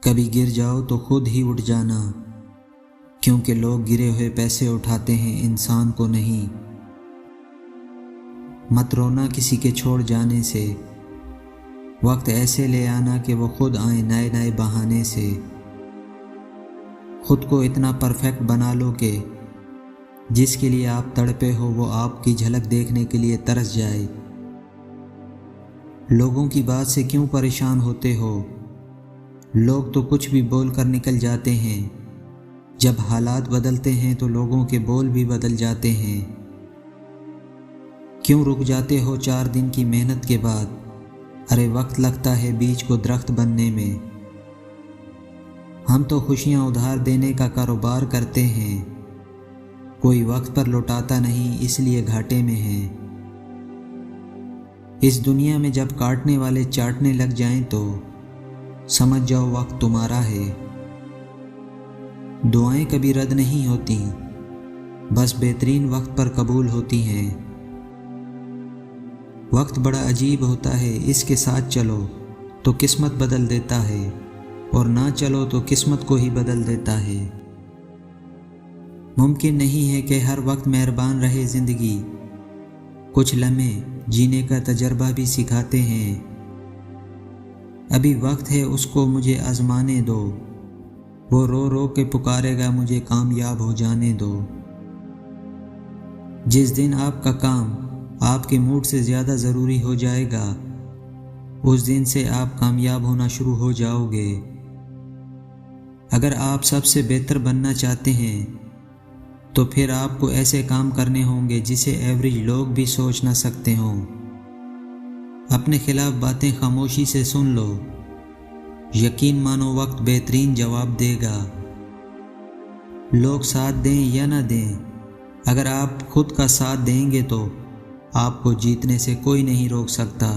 کبھی گر جاؤ تو خود ہی اٹھ جانا، کیونکہ لوگ گرے ہوئے پیسے اٹھاتے ہیں، انسان کو نہیں۔ مت رونا کسی کے چھوڑ جانے سے، وقت ایسے لے آنا کہ وہ خود آئیں نئے نئے بہانے سے۔ خود کو اتنا پرفیکٹ بنا لو کہ جس کے لیے آپ تڑپے ہو وہ آپ کی جھلک دیکھنے کے لیے ترس جائے۔ لوگوں کی بات سے کیوں پریشان ہوتے ہو؟ لوگ تو کچھ بھی بول کر نکل جاتے ہیں، جب حالات بدلتے ہیں تو لوگوں کے بول بھی بدل جاتے ہیں۔ کیوں رک جاتے ہو 4 دن کی محنت کے بعد؟ ارے وقت لگتا ہے بیج کو درخت بننے میں۔ ہم تو خوشیاں ادھار دینے کا کاروبار کرتے ہیں، کوئی وقت پر لوٹاتا نہیں، اس لیے گھاٹے میں ہیں۔ اس دنیا میں جب کاٹنے والے چاٹنے لگ جائیں تو سمجھ جاؤ وقت تمہارا ہے۔ دعائیں کبھی رد نہیں ہوتی، بس بہترین وقت پر قبول ہوتی ہیں۔ وقت بڑا عجیب ہوتا ہے، اس کے ساتھ چلو تو قسمت بدل دیتا ہے، اور نہ چلو تو قسمت کو ہی بدل دیتا ہے۔ ممکن نہیں ہے کہ ہر وقت مہربان رہے زندگی، کچھ لمحے جینے کا تجربہ بھی سکھاتے ہیں۔ ابھی وقت ہے اس کو مجھے آزمانے دو، وہ رو رو کے پکارے گا مجھے کامیاب ہو جانے دو۔ جس دن آپ کا کام آپ کے موڈ سے زیادہ ضروری ہو جائے گا، اس دن سے آپ کامیاب ہونا شروع ہو جاؤ گے۔ اگر آپ سب سے بہتر بننا چاہتے ہیں تو پھر آپ کو ایسے کام کرنے ہوں گے جسے ایوریج لوگ بھی سوچ نہ سکتے ہوں۔ اپنے خلاف باتیں خاموشی سے سن لو، یقین مانو وقت بہترین جواب دے گا۔ لوگ ساتھ دیں یا نہ دیں، اگر آپ خود کا ساتھ دیں گے تو آپ کو جیتنے سے کوئی نہیں روک سکتا۔